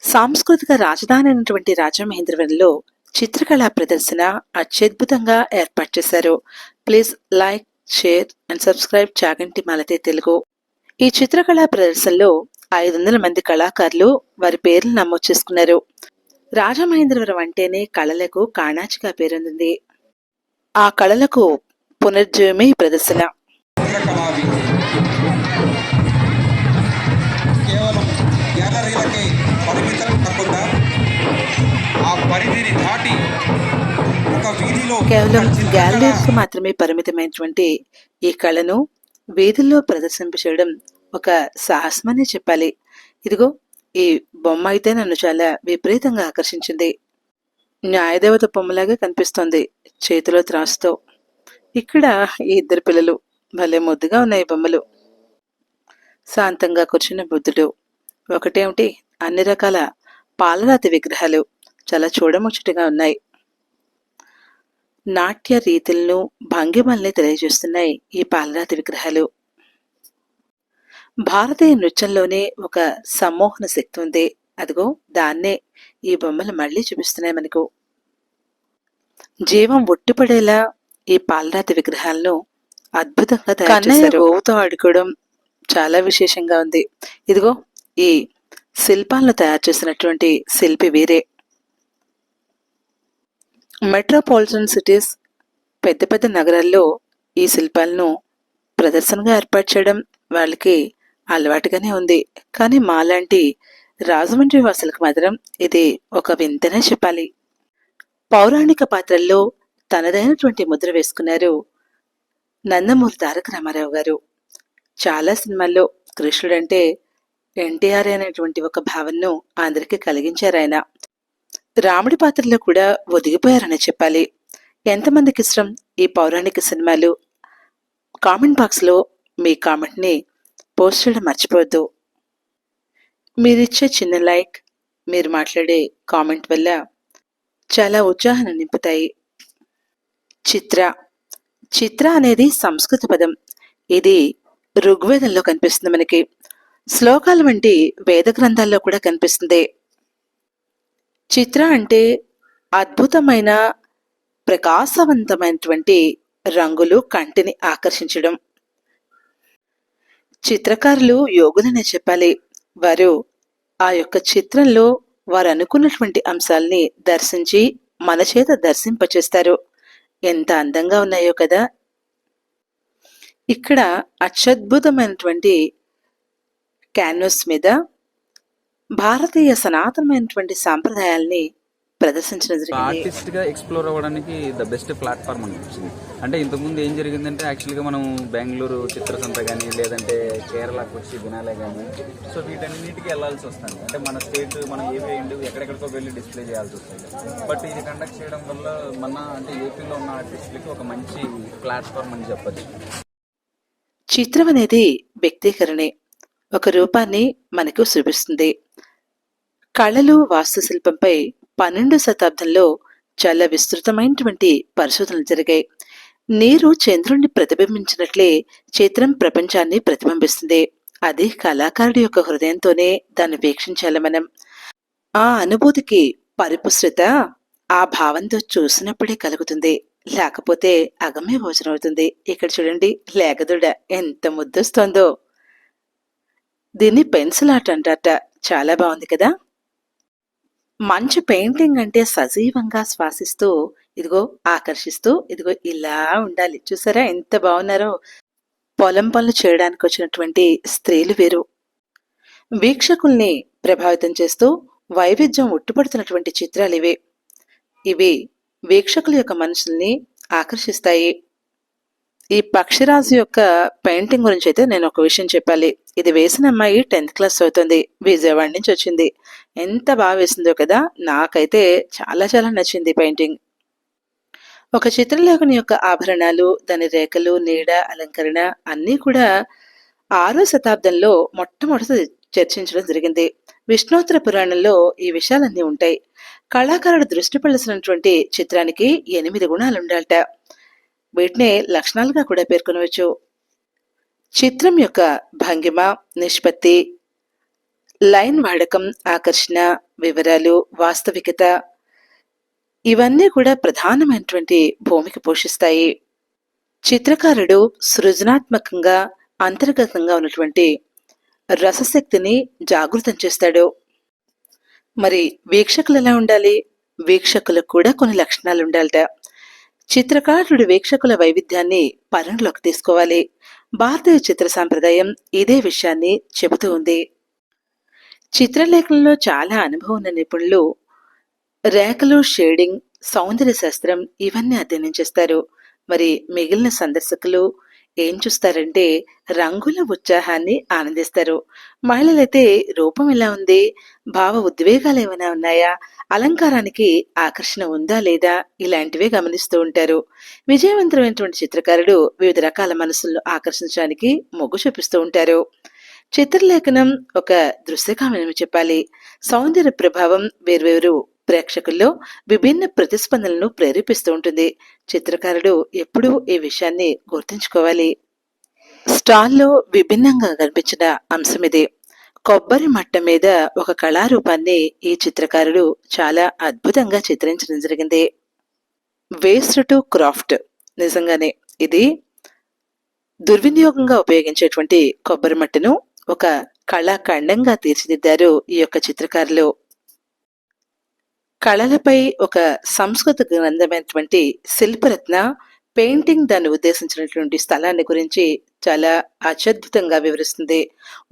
సాంస్కృతిక రాజధాని అయినటువంటి రాజమహేంద్రవరంలో చిత్రకళా ప్రదర్శన అత్యద్భుతంగా ఏర్పాటు చేశారు. Please like, share and subscribe Chaganti Malathi Telugu. ఈ చిత్రకళా ప్రదర్శనలో 500 మంది కళాకారులు వారి పేర్లు నమోదు చేసుకున్నారు. రాజమహేంద్రవరం అంటేనే కళలకు కాణాచిగా పేరొందింది. ఆ కళలకు పునర్జీవమే ఈ ప్రదర్శన. కేవలం గ్యాలరీలకే పరిమితం కాకుండా ఆ పరిధిని దాటి ఒక వీధిలో కేవలం గ్యాలరీలకు మాత్రమే పరిమితమైనటువంటి ఈ కళను వీధుల్లో ప్రదర్శింపచేయడం ఒక సాహసమనే చెప్పాలి. ఇదిగో ఈ బొమ్మ అయితే నన్ను చాలా విపరీతంగా ఆకర్షించింది. న్యాయదేవత బొమ్మలాగా కనిపిస్తోంది, చేతిలో త్రాసుతో. ఇక్కడ ఈ ఇద్దరు పిల్లలు భలే ముద్దుగా ఉన్నాయి బొమ్మలు. శాంతంగా కూర్చున్న బుద్ధుడు. ఒకటేమిటి, అన్ని రకాల పాలరాతి విగ్రహాలు చాలా చూడముచ్చటగా ఉన్నాయి. నాట్య రీతులను, భంగిమల్ని తెలియజేస్తున్నాయి ఈ పాలరాతి విగ్రహాలు. భారతీయ నృత్యంలోనే ఒక సమ్మోహన శక్తి ఉంది. అదిగో దాన్నే ఈ బొమ్మలు మళ్లీ చూపిస్తున్నాయి మనకు. జీవం ఒట్టిపడేలా ఈ పాలరాతి విగ్రహాలను అద్భుతంగా తయారు చేశారు. గోవుతో ఆడుకోవడం చాలా విశేషంగా ఉంది. ఇదిగో ఈ శిల్పాలను తయారు చేసినటువంటి శిల్పి వీరే. మెట్రోపాలిటన్ సిటీస్, పెద్ద పెద్ద నగరాల్లో ఈ శిల్పాలను ప్రదర్శనగా ఏర్పాటు చేయడం వాళ్ళకి అలవాటుగానే ఉంది. కానీ మాలాంటి రాజమండ్రి వాసులకు మాత్రం ఇది ఒక వింతనే చెప్పాలి. పౌరాణిక పాత్రల్లో తనదైనటువంటి ముద్ర వేసుకున్నారు నందమూరి తారక రామారావు గారు. చాలా సినిమాల్లో కృష్ణుడంటే ఎన్టీఆర్ అనేటువంటి ఒక భావనను అందరికీ కలిగించారు ఆయన. రాముడి పాత్రలో కూడా ఒదిగిపోయారని చెప్పాలి. ఎంతమందికి ఇష్టం ఈ పౌరాణిక సినిమాలు? కామెంట్ బాక్స్లో మీ కామెంట్ని పోస్ట్ చేయడం మర్చిపోవద్దు. మీరిచ్చే చిన్న లైక్, మీరు మాట్లాడే కామెంట్ వల్ల చాలా ఉత్సాహాన్ని నింపుతాయి. చిత్ర. చిత్ర అనేది సంస్కృత పదం. ఇది ఋగ్వేదంలో కనిపిస్తుంది మనకి. శ్లోకాల వంటి వేద గ్రంథాల్లో కూడా కనిపిస్తుంది. చిత్ర అంటే అద్భుతమైన ప్రకాశవంతమైనటువంటి రంగులు కంటిని ఆకర్షించడం. చిత్రకారులు యోగులనే చెప్పాలి. వారు ఆ యొక్క చిత్రంలో వారు అనుకున్నటువంటి అంశాలని దర్శించి మన చేత దర్శింపచేస్తారు. ఎంత అందంగా ఉన్నాయో కదా. ఇక్కడ అత్యద్భుతమైనటువంటి క్యాన్వాస్ మీద భారతీయ సనాతనమైనటువంటి సాంప్రదాయాల్ని ప్రదర్శించడం జరిగింది. ఆర్టిస్ట్ గా ఎక్స్ప్లోర్ అవ్వడానికి ద బెస్ట్ ప్లాట్ఫామ్ అనిపించింది. అంటే ఇంతకుముందు ఏం జరిగిందంటే యాక్చువల్గా మనం బెంగళూరు చిత్రసంత కానీ లేదంటే కేరళకు వచ్చి బినాలే కానీ సో వీటన్నిటికీ వెళ్ళాల్సి వస్తుంది. అంటే మన స్టేట్ మనం ఏవి ఎక్కడెక్కడికో వెళ్ళి డిస్ప్లే చేయాల్సి వస్తుంది. బట్ ఇది కండక్ట్ చేయడం వల్ల మన అంటే ఏపీలో ఉన్న ఆర్టిస్టులకి ఒక మంచి ప్లాట్ఫామ్ అని చెప్పచ్చు. చిత్రం అనేది వ్యక్తీకరణే, ఒక రూపాన్ని మనకు చూపిస్తుంది. కళలు, వాస్తుశిల్పంపై 12వ శతాబ్దంలో చాలా విస్తృతమైనటువంటి పరిశోధనలు జరిగాయి. నీరు చంద్రుణ్ణి ప్రతిబింబించినట్లే చిత్రం ప్రపంచాన్ని ప్రతిబింబిస్తుంది. అది కళాకారుడి యొక్క హృదయంతోనే దాన్ని వీక్షించాలి మనం. ఆ అనుభూతికి పరిపుష్టిత ఆ భావంతో చూసినప్పుడే కలుగుతుంది, లేకపోతే అగమ్య భోజనం అవుతుంది. ఇక్కడ చూడండి, లేగదుడ ఎంత ముద్దొస్తోందో. దీన్ని పెన్సిల్ ఆర్ట్ అంటారట. చాలా బాగుంది కదా. మంచి పెయింటింగ్ అంటే సజీవంగా శ్వాసిస్తూ ఇదిగో ఆకర్షిస్తూ ఇదిగో ఇలా ఉండాలి. చూసారా ఎంత బాగున్నారో. పొలం పనులు చేయడానికి వచ్చినటువంటి స్త్రీలు వీరు. వీక్షకుల్ని ప్రభావితం చేస్తూ వైవిధ్యం ఉట్టిపడుతున్నటువంటి చిత్రాలు ఇవే. ఇవి వీక్షకుల యొక్క మనసుల్ని ఆకర్షిస్తాయి. ఈ పక్షిరాజు యొక్క పెయింటింగ్ గురించి అయితే నేను ఒక విషయం చెప్పాలి. ఇది వేసిన అమ్మాయి 10th క్లాస్ అవుతుంది, విజయవాడ నుంచి వచ్చింది. ఎంత బాగా వేసిందో కదా. నాకైతే చాలా చాలా నచ్చింది పెయింటింగ్. ఒక చిత్రలేఖని యొక్క ఆభరణాలు, దాని రేఖలు, నీడ, అలంకరణ అన్నీ కూడా 6వ శతాబ్దంలో మొట్టమొదటి చర్చించడం జరిగింది. విష్ణోత్తర పురాణంలో ఈ విషయాలన్నీ ఉంటాయి. కళాకారుడు దృష్టి పడాల్సినటువంటి చిత్రానికి 8 గుణాలు ఉండాలట. వీటినే లక్షణాలుగా కూడా పేర్కొనవచ్చు. చిత్రం యొక్క భంగిమ, నిష్పత్తి, లైన్ వాడకం, ఆకర్షణ, వివరాలు, వాస్తవికత ఇవన్నీ కూడా ప్రధానమైనటువంటి భూమిక పోషిస్తాయి. చిత్రకారుడు సృజనాత్మకంగా అంతర్గతంగా ఉన్నటువంటి రసశక్తిని జాగృతం చేస్తాడు. మరి వీక్షకులు ఎలా ఉండాలి? వీక్షకులకు కూడా కొన్ని లక్షణాలు ఉండాలట. చిత్రకారుడు వీక్షకుల వైవిధ్యాన్ని పరిగణలోకి తీసుకోవాలి. భారతీయ చిత్ర సాంప్రదాయం ఇదే విషయాన్ని చెబుతూ ఉంది. చిత్రలేఖనంలో చాలా అనుభవం ఉన్న నిపుణులు రేఖలు, షేడింగ్, సౌందర్య శాస్త్రం ఇవన్నీ అధ్యయనం చేస్తారు. మరి మిగిలిన సందర్శకులు ఏం చూస్తారంటే రంగుల ఉత్సాహాన్ని ఆనందిస్తారు. మహిళలైతే రూపం ఎలా ఉంది, భావ ఉద్వేగాలు ఏమైనా ఉన్నాయా, అలంకారానికి ఆకర్షణ ఉందా లేదా ఇలాంటివే గమనిస్తూ ఉంటారు. విజయవంతమైనటువంటి చిత్రకారుడు వివిధ రకాల మనసులను ఆకర్షించడానికి మొగ్గు చూపిస్తూ ఉంటారు. చిత్రలేఖనం ఒక దృశ్యకావ్యం చెప్పాలి. సౌందర్య ప్రభావం వేర్వేరు ప్రేక్షకుల్లో విభిన్న ప్రతిస్పందనలను ప్రేరేపిస్తూ ఉంటుంది. చిత్రకారుడు ఎప్పుడూ ఈ విషయాన్ని గుర్తుంచుకోవాలి. స్టాల్లో విభిన్నంగా కనిపించిన అంశం ఇది. కొబ్బరి మట్ట మీద ఒక కళారూపాన్ని ఈ చిత్రకారుడు చాలా అద్భుతంగా చిత్రించడం జరిగింది. Waste to craft. నిజంగానే ఇది దుర్వినియోగంగా ఉపయోగించేటువంటి కొబ్బరి మట్టను ఒక కళాఖండంగా తీర్చిదిద్దారు ఈ యొక్క చిత్రకారులు. కళలపై ఒక సంస్కృత గ్రంథమైనటువంటి శిల్పరత్న పెయింటింగ్ దాన్ని ఉద్దేశించినటువంటి స్థలాన్ని గురించి చాలా అత్యద్భుతంగా వివరిస్తుంది.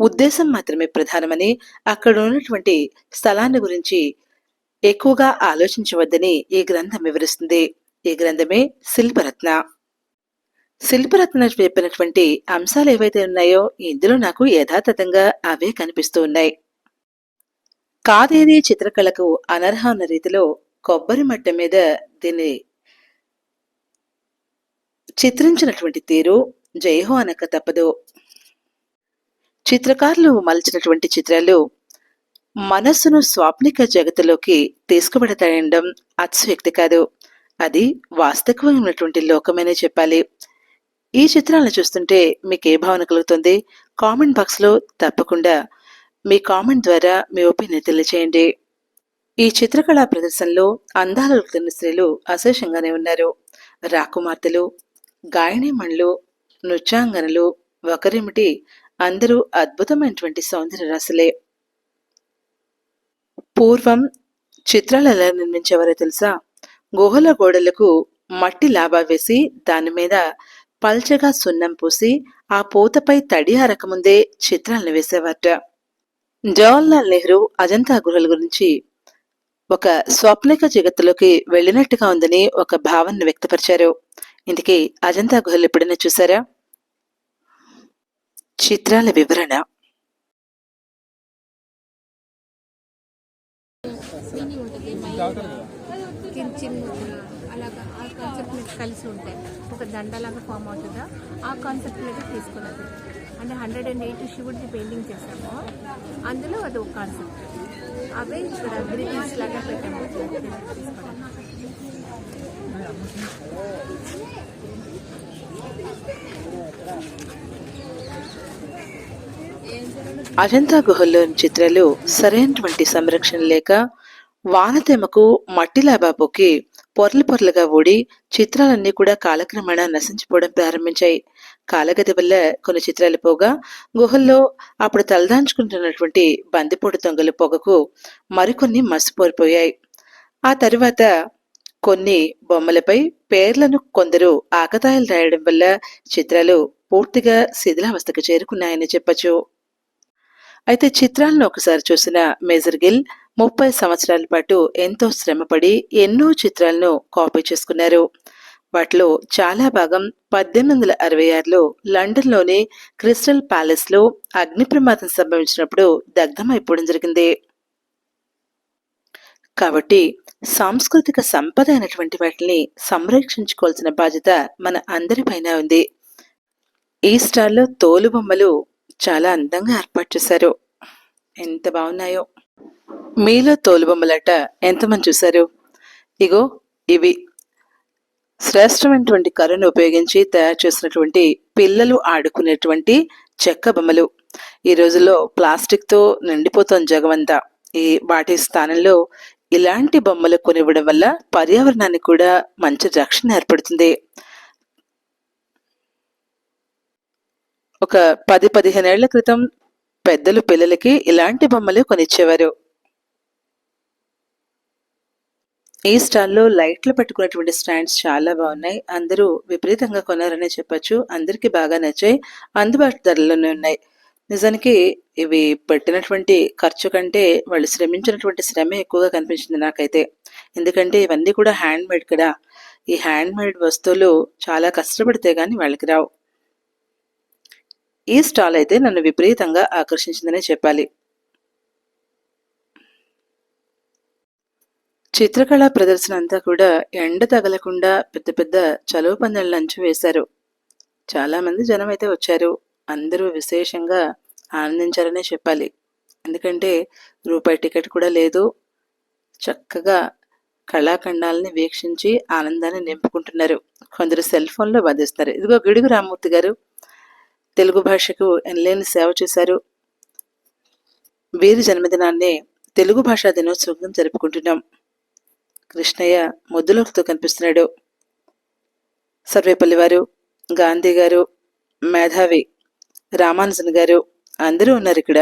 ఉద్దేశం మాత్రమే ప్రధానమని, అక్కడ ఉన్నటువంటి స్థలాన్ని గురించి ఎక్కువగా ఆలోచించవద్దని ఈ గ్రంథం వివరిస్తుంది. ఈ గ్రంథమే శిల్పరత్న. శిల్పరత్న చెప్పినటువంటి అంశాలు ఏవైతే ఉన్నాయో ఇందులో నాకు యథాతథంగా అవే కనిపిస్తూ ఉన్నాయి. కాదేది చిత్రకళకు అనర్హ అన్న రీతిలో కొబ్బరి మట్ట మీద దీన్ని చిత్రించినటువంటి తీరు జయహో అనక తప్పదు. చిత్రకారులు మలిచినటువంటి చిత్రాలు మనస్సును స్వాప్నిక జగత్తులోకి తీసుకువెడతాయనడం అతిశయోక్తి కాదు. అది వాస్తవమైనటువంటి లోకమనే చెప్పాలి. ఈ చిత్రాలను చూస్తుంటే మీకు ఏ భావన కలుగుతుంది? కామెంట్ బాక్స్లో తప్పకుండా మీ కామెంట్ ద్వారా మీ ఒపీనియన్ తెలియచేయండి. ఈ చిత్రకళా ప్రదర్శనలో అందాల స్త్రీలు అశేషంగానే ఉన్నారు. రాకుమార్తెలు, గాయనీమణులు, నృత్యాంగనలు ఒకరేమిటి అందరూ అద్భుతమైనటువంటి సౌందర్య రాశులే. పూర్వం చిత్రాలు ఎలా నిర్మించేవారో తెలుసా? గుహల గోడలకు మట్టి లాభా వేసి దాని మీద పల్చగా సున్నం పూసి ఆ పూతపై తడి ఆరకముందే చిత్రాలను వేసేవారట. జవహర్లాల్ నెహ్రూ అజంతా గుహల గురించి ఒక స్వప్నిక జగత్తులోకి వెళ్ళినట్టుగా ఉందని ఒక భావనను వ్యక్తపరిచారు. ఇందుకే అజంతా గుహలు ఎప్పుడైనా చూసారా? చిత్రాల వివరణ. అలాగా ఆ కాన్సెప్ట్ మీకు కలిసి ఉంటాయి. ఒక దండలాగా ఫామ్ అవుతుందా ఆ కాన్సెప్ట్ మీద తీసుకున్నది. అంటే 108 శివుడిని పెయింటింగ్ చేసాము. అందులో అది ఒక కాన్సెప్ట్. అవే ఇక్కడ గ్రీటింగ్స్ లాగా పెట్టాము. అజంతా గుహల్లోని చిత్రాలు సరైనటువంటి సంరక్షణ లేక వానతెమకు మట్టి లాబాపుకి పొరలు పొరలుగా ఊడి చిత్రాలన్నీ కూడా కాలక్రమేణా నశించిపోవడం ప్రారంభించాయి. కాలగతి వల్ల కొన్ని చిత్రాలు పోగా గుహల్లో అప్పుడు తలదాంచుకుంటున్నటువంటి బందిపోటు దొంగల పొగకు మరికొన్ని మసిపోరిపోయాయి. ఆ తరువాత కొన్ని బొమ్మలపై పేర్లను కొందరు ఆకతాయిలు రాయడం వల్ల చిత్రాలు పూర్తిగా శిథిలావస్థకు చేరుకున్నాయని చెప్పచ్చు. అయితే చిత్రాలను ఒకసారి చూసిన మేజర్ గిల్ 30 సంవత్సరాల పాటు ఎంతో శ్రమపడి ఎన్నో చిత్రాలను కాపీ చేసుకున్నారు. వాటిలో చాలా భాగం 1866లో లండన్లోని క్రిస్టల్ ప్యాలెస్లో అగ్ని ప్రమాదం సంభవించినప్పుడు దగ్ధమైపోవడం జరిగింది. కాబట్టి సాంస్కృతిక సంపద అయినటువంటి వాటిని సంరక్షించుకోవాల్సిన బాధ్యత మన అందరిపైన ఉంది. ఈ స్టాల్లో తోలు బొమ్మలు చాలా అందంగా ఏర్పాటు చేశారు. ఎంత బాగున్నాయో! మీలో తోలుబొమ్మలట ఎంతమంది చూశారు? ఇగో ఇవి శ్రేష్టమైనటువంటి కర్రను ఉపయోగించి తయారు చేసినటువంటి పిల్లలు ఆడుకునేటువంటి చెక్క బొమ్మలు. ఈ రోజుల్లో ప్లాస్టిక్‌తో నిండిపోతోంది జగమంతా. వాటి స్థానంలో ఇలాంటి బొమ్మలు కొనివ్వడం వల్ల పర్యావరణానికి కూడా మంచి రక్షణ ఏర్పడుతుంది. ఒక 10, 15 ఏళ్ల క్రితం పెద్దలు పిల్లలకి ఇలాంటి బొమ్మలే కొనిచ్చేవారు. ఈ స్టాల్‌లో లైట్లు పెట్టుకున్నటువంటి స్టాండ్స్ చాలా బాగున్నాయి. అందరూ విపరీతంగా కొన్నారనే చెప్పొచ్చు. అందరికీ బాగా నచ్చాయి. అందుబాటు ధరలోనే ఉన్నాయి. నిజానికి ఇవి పెట్టినటువంటి ఖర్చు కంటే వాళ్ళు శ్రమించినటువంటి శ్రమే ఎక్కువగా కనిపించింది నాకైతే. ఎందుకంటే ఇవన్నీ కూడా హ్యాండ్‌మేడ్ కదా! ఈ హ్యాండ్‌మేడ్ వస్తువులు చాలా కష్టపడితే గాని వాళ్ళకి రావు. ఈ స్టాల్ అయితే నన్ను విపరీతంగా ఆకర్షించిందనే చెప్పాలి. చిత్రకళా ప్రదర్శన అంతా కూడా ఎండ తగలకుండా పెద్ద పెద్ద చలువ పందిళ్ళ లంచు వేశారు. చాలామంది జనం అయితే వచ్చారు. అందరూ విశేషంగా ఆనందించారనే చెప్పాలి. ఎందుకంటే రూపాయి టికెట్ కూడా లేదు. చక్కగా కళాఖండాలని వీక్షించి ఆనందాన్ని నింపుకుంటున్నారు. కొందరు సెల్ ఫోన్లో బంధిస్తున్నారు. ఇదిగో గిడుగు రామ్మూర్తి గారు తెలుగు భాషకు ఎనలేని సేవ చేశారు. వీరి జన్మదినాన్ని తెలుగు భాషా దినోత్సవంగా జరుపుకుంటున్నాం. కృష్ణయ్య ముద్దులోకితో కనిపిస్తున్నాడు. సర్వేపల్లి వారు, గాంధీ గారు, మేధావి రామానుజన్ గారు అందరూ ఉన్నారు ఇక్కడ.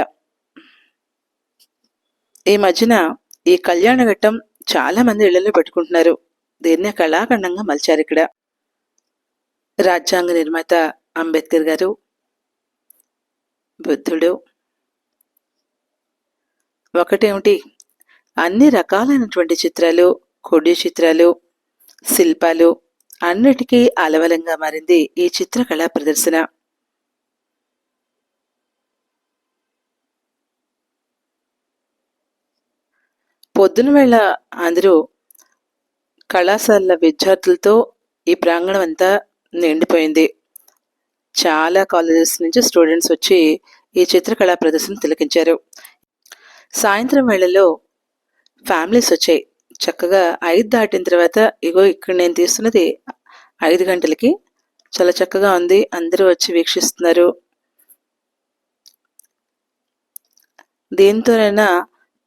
ఈ మధ్యన ఈ కళ్యాణ ఘట్టం చాలా మంది ఇళ్లలో పెట్టుకుంటున్నారు. దీన్నే కళాఖండంగా మలిచారు ఇక్కడ. రాజ్యాంగ నిర్మాత అంబేద్కర్ గారు, బుద్ధుడు, ఒకటేమిటి అన్ని రకాలైనటువంటి చిత్రాలు, కొడి చిత్రాలు, శిల్పాలు అన్నిటికీ అలవలంగా మారింది ఈ చిత్రకళా ప్రదర్శన. పొద్దున వేళ అందరూ కళాశాల విద్యార్థులతో ఈ ప్రాంగణం అంతా నిండిపోయింది. చాలా కాలేజెస్ నుంచి స్టూడెంట్స్ వచ్చి ఈ చిత్రకళా ప్రదర్శన తిలకించారు. సాయంత్రం వేళలో ఫ్యామిలీస్ వచ్చాయి. చక్కగా 5 దాటిన తర్వాత ఇగో ఇక్కడ నేను తీస్తున్నది 5 గంటలకి. చాలా చక్కగా ఉంది. అందరూ వచ్చి వీక్షిస్తున్నారు. దీంతోనైనా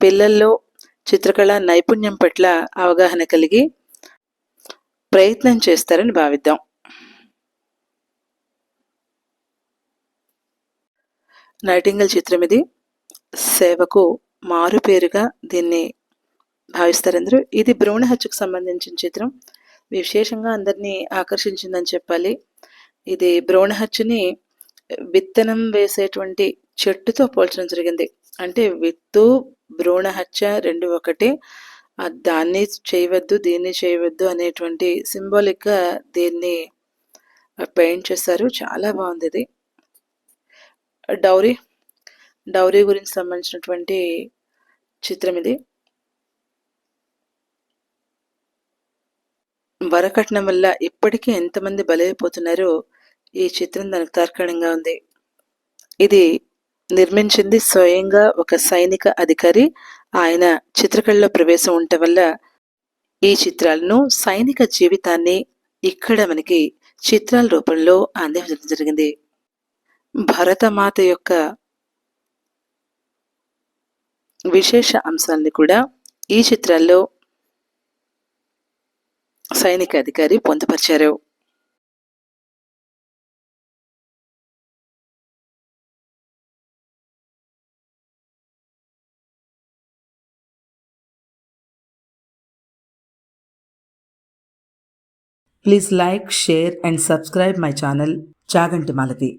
పిల్లల్లో చిత్రకళ నైపుణ్యం పట్ల అవగాహన కలిగి ప్రయత్నం చేస్తారని భావిద్దాం. నైటింగల్ చిత్రం ఇది. సేవకు మారుపేరుగా దీన్ని భావిస్తారందరూ. ఇది భ్రూణ హత్యకు సంబంధించిన చిత్రం. విశేషంగా అందరినీ ఆకర్షించిందని చెప్పాలి. ఇది భ్రూణ హత్యని విత్తనం వేసేటువంటి చెట్టుతో పోల్చడం జరిగింది. అంటే విత్తు భ్రూణ హత్య 2 ఒకటే. దాన్ని చేయవద్దు, దీన్ని చేయవద్దు అనేటువంటి సింబాలిక్గా దీన్ని పెయింట్ చేశారు. చాలా బాగుంది ఇది. డౌరీ గురించి సంబంధించినటువంటి చిత్రం ఇది. వరకట్నం వల్ల ఇప్పటికీ ఎంతమంది బలైపోతున్నారో ఈ చిత్రం దానికి తార్కాణంగా ఉంది. ఇది నిర్మించింది స్వయంగా ఒక సైనిక అధికారి. ఆయన చిత్రకళలో ప్రవేశం ఉండటం వల్ల ఈ చిత్రాలను, సైనిక జీవితాన్ని ఇక్కడ మనకి చిత్రాల రూపంలో అందించడం జరిగింది. భరతమాత యొక్క విశేష అంశాన్ని కూడా ఈ చిత్రాల్లో సైనిక అధికారి పొందుపరిచారు. Please like, share and subscribe my channel Chaganti Malati.